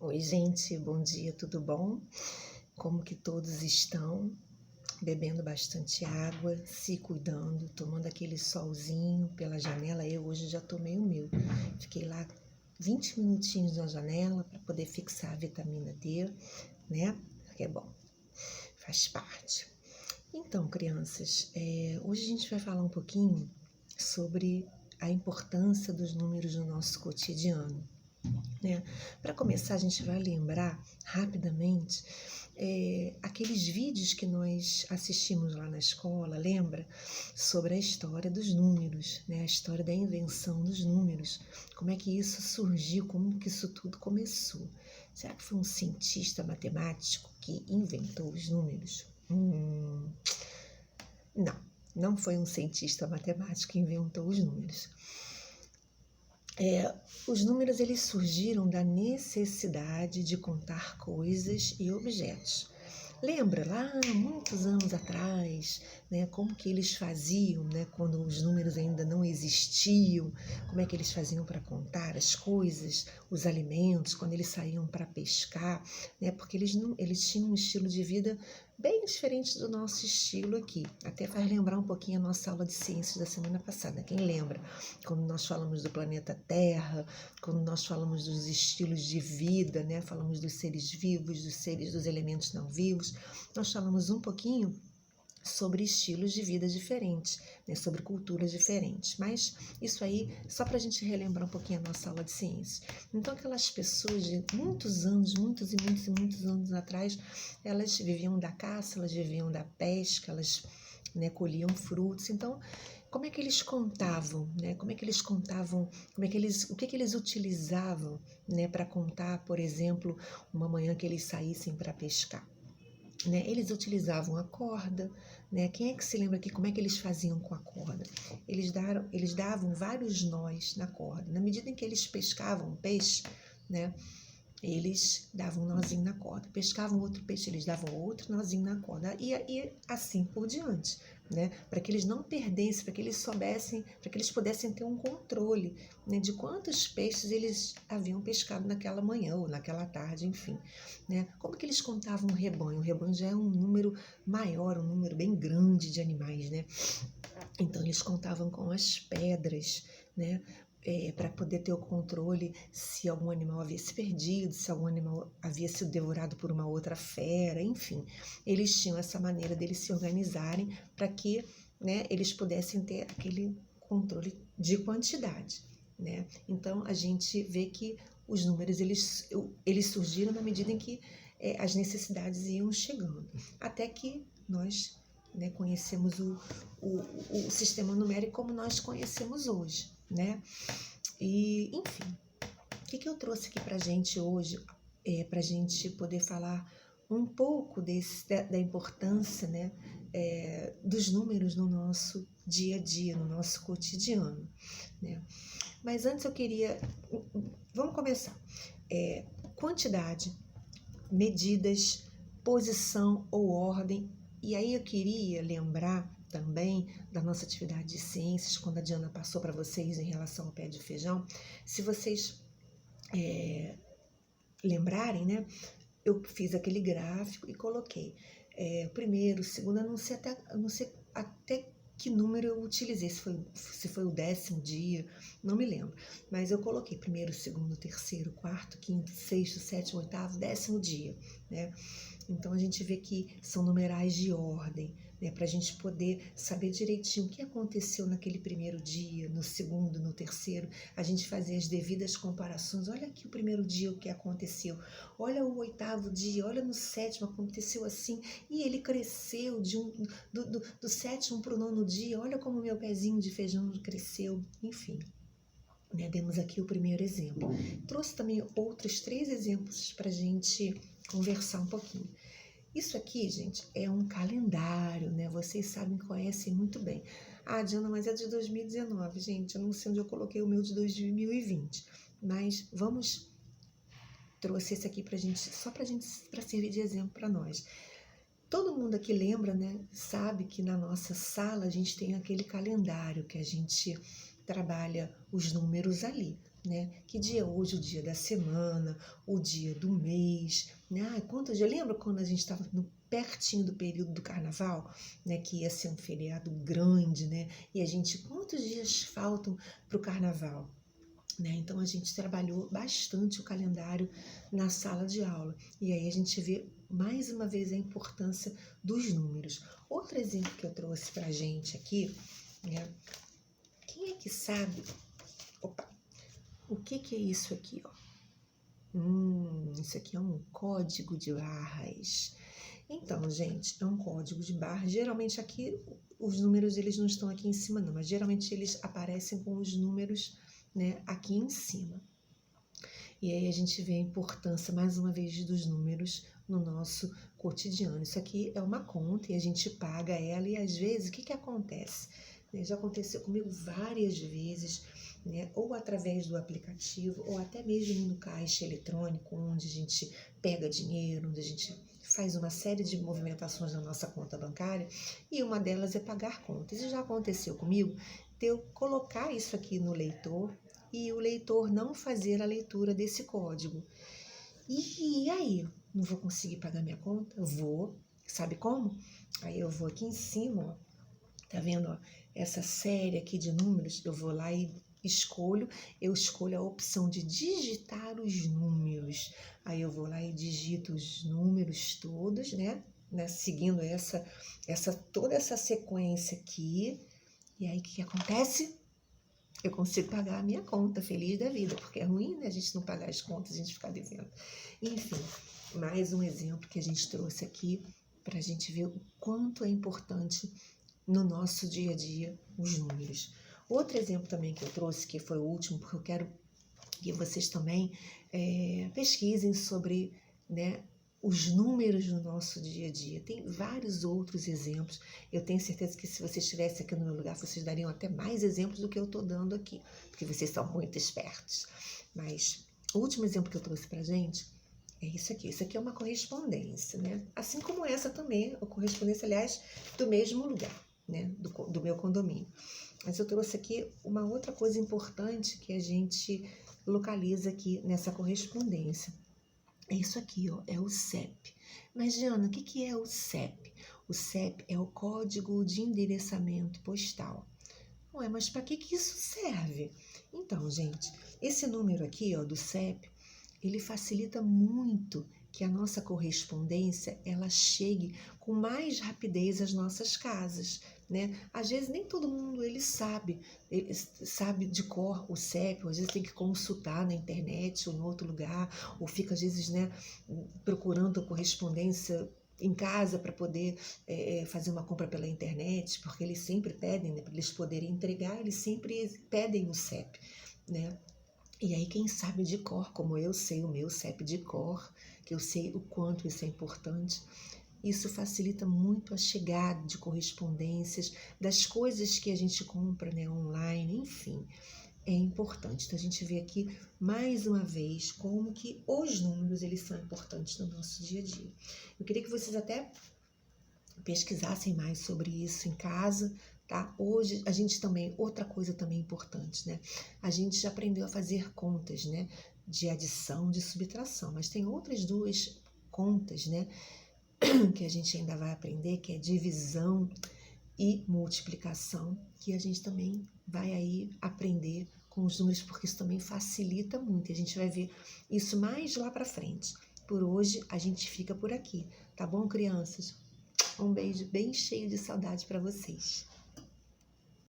Oi, gente, bom dia, tudo bom? Como que todos estão? Bebendo bastante água, se cuidando, tomando aquele solzinho pela janela. Eu hoje já tomei o meu. Fiquei lá 20 minutinhos na janela para poder fixar a vitamina D, né? Que é bom, faz parte. Então, crianças, hoje a gente vai falar um pouquinho sobre a importância dos números no nosso cotidiano. Para começar, a gente vai lembrar rapidamente aqueles vídeos que nós assistimos lá na escola, lembra? Sobre a história dos números, né? A história da invenção dos números, como é que isso surgiu, como que isso tudo começou. Será que foi um cientista matemático que inventou os números? Não foi um cientista matemático que inventou os números. Os números eles surgiram da necessidade de contar coisas e objetos. Lembra lá muitos anos atrás, né, como que eles faziam, né, quando os números ainda não existiam, como é que eles faziam para contar as coisas, os alimentos, quando eles saíam para pescar, né, porque eles tinham um estilo de vida bem diferente do nosso estilo aqui. Até faz lembrar um pouquinho a nossa aula de ciências da semana passada. Quem lembra? Quando nós falamos do planeta Terra, quando nós falamos dos estilos de vida, né? Falamos dos seres vivos, dos elementos não vivos, nós falamos um pouquinho sobre estilos de vida diferentes, né? Sobre culturas diferentes. Mas isso aí, só para a gente relembrar um pouquinho a nossa aula de ciências. Então, aquelas pessoas de muitos anos, muitos anos atrás, elas viviam da caça, elas viviam da pesca, elas, né, colhiam frutos. Então, como é que eles contavam, né? Como é que eles contavam, o que eles utilizavam, né, para contar, por exemplo, uma manhã que eles saíssem para pescar? Né? Eles utilizavam a corda, né? Quem é que se lembra aqui como é que eles faziam com a corda? Eles davam vários nós na corda. Na medida em que eles pescavam peixe, né? Eles davam um nozinho na corda. Pescavam outro peixe, eles davam outro nozinho na corda. E assim por diante, né? Para que eles não perdessem, para que eles soubessem, para que eles pudessem ter um controle, né, de quantos peixes eles haviam pescado naquela manhã ou naquela tarde, enfim. Né? Como que eles contavam o rebanho? O rebanho já é um número maior, um número bem grande de animais, né? Então, eles contavam com as pedras, né? Para poder ter o controle se algum animal havia se perdido, se algum animal havia sido devorado por uma outra fera, enfim. Eles tinham essa maneira deles se organizarem para que, né, eles pudessem ter aquele controle de quantidade, né? Então, a gente vê que os números eles surgiram na medida em que as necessidades iam chegando, até que nós, né, conhecemos o sistema numérico como nós conhecemos hoje, né? E, enfim, o que eu trouxe aqui para a gente hoje, para a gente poder falar um pouco da importância, né, dos números no nosso dia a dia, no nosso cotidiano, né? Mas antes vamos começar. Quantidade, medidas, posição ou ordem. E aí eu queria lembrar também da nossa atividade de ciências, quando a Diana passou para vocês em relação ao pé de feijão. Se vocês lembrarem, né, eu fiz aquele gráfico e coloquei o primeiro, o segundo, eu não sei até que número eu utilizei, se foi o 10º dia, não me lembro. Mas eu coloquei primeiro, segundo, terceiro, quarto, quinto, sexto, sétimo, oitavo, 10º dia, né? Então, a gente vê que são numerais de ordem, né, para a gente poder saber direitinho o que aconteceu naquele primeiro dia, no segundo, no terceiro, a gente fazer as devidas comparações. Olha aqui o primeiro dia o que aconteceu, olha o 8º dia, olha no 7º aconteceu assim, e ele cresceu do 7º para o 9º dia, olha como o meu pezinho de feijão cresceu, enfim. Né, demos aqui o primeiro exemplo. Trouxe também outros 3 exemplos para a gente conversar um pouquinho. Isso aqui, gente, é um calendário, né? Vocês sabem, conhecem muito bem. Ah, Diana, mas é de 2019, gente. Eu não sei onde eu coloquei o meu de 2020. Mas trouxe esse aqui pra gente, para servir de exemplo para nós. Todo mundo aqui lembra, né? Sabe que na nossa sala a gente tem aquele calendário que a gente trabalha os números ali. né? Que dia é hoje, o dia da semana, o dia do mês, né? Quantos dias? Lembra quando a gente estava pertinho do período do carnaval, né? Que ia ser um feriado grande, né? E a gente, quantos dias faltam para o carnaval? Né? Então a gente trabalhou bastante o calendário na sala de aula. E aí a gente vê mais uma vez a importância dos números. Outro exemplo que eu trouxe para a gente aqui, né? Quem é que sabe? Opa! O que é isso aqui, ó? Isso aqui é um código de barras. Então, gente, é um código de barras. Geralmente aqui, os números, eles não estão aqui em cima, não. Mas geralmente eles aparecem com os números, né, aqui em cima. E aí a gente vê a importância, mais uma vez, dos números no nosso cotidiano. Isso aqui é uma conta e a gente paga ela. E às vezes, o que acontece? Já aconteceu comigo várias vezes, né? Ou através do aplicativo, ou até mesmo no caixa eletrônico, onde a gente pega dinheiro, onde a gente faz uma série de movimentações na nossa conta bancária, e uma delas é pagar contas. E já aconteceu comigo de eu colocar isso aqui no leitor e o leitor não fazer a leitura desse código. E aí? Não vou conseguir pagar minha conta? Vou. Sabe como? Aí eu vou aqui em cima, ó, tá vendo, ó, essa série aqui de números, eu vou lá e eu escolho a opção de digitar os números. Aí eu vou lá e digito os números todos, né? Seguindo toda essa sequência aqui. E aí o que acontece? Eu consigo pagar a minha conta, feliz da vida, porque é ruim, né, a gente não pagar as contas, a gente ficar devendo. Enfim, mais um exemplo que a gente trouxe aqui para a gente ver o quanto é importante no nosso dia a dia os números. Outro exemplo também que eu trouxe, que foi o último, porque eu quero que vocês também pesquisem sobre, né, os números no nosso dia a dia. Tem vários outros exemplos. Eu tenho certeza que se vocês estivessem aqui no meu lugar, vocês dariam até mais exemplos do que eu estou dando aqui, porque vocês são muito espertos. Mas o último exemplo que eu trouxe para a gente é isso aqui. Isso aqui é uma correspondência, né? Assim como essa também, a correspondência, aliás, do mesmo lugar, né? Do meu condomínio. Mas eu trouxe aqui uma outra coisa importante que a gente localiza aqui nessa correspondência. É isso aqui, ó, é o CEP. Mas, Diana, o que é o CEP? O CEP é o Código de Endereçamento Postal. Ué, mas para que isso serve? Então, gente, esse número aqui, ó, do CEP, ele facilita muito que a nossa correspondência ela chegue com mais rapidez às nossas casas, né? Às vezes nem todo mundo ele sabe de cor o CEP, ou às vezes tem que consultar na internet ou em outro lugar, ou fica às vezes, né, procurando a correspondência em casa para poder fazer uma compra pela internet, porque eles sempre pedem, né, para eles poderem entregar, eles sempre pedem o CEP, né? E aí quem sabe de cor, como eu sei o meu CEP de cor, que eu sei o quanto isso é importante, isso facilita muito a chegada de correspondências, das coisas que a gente compra, né, online, enfim, é importante. Então a gente vê aqui mais uma vez como que os números eles são importantes no nosso dia a dia. Eu queria que vocês até pesquisassem mais sobre isso em casa, tá? Hoje a gente também, outra coisa também importante, né? A gente já aprendeu a fazer contas, né? De adição, de subtração, mas tem outras duas contas, né? Que a gente ainda vai aprender, que é divisão e multiplicação, que a gente também vai aí aprender com os números, porque isso também facilita muito. A gente vai ver isso mais lá para frente. Por hoje a gente fica por aqui, tá bom, crianças? Um beijo bem cheio de saudade para vocês.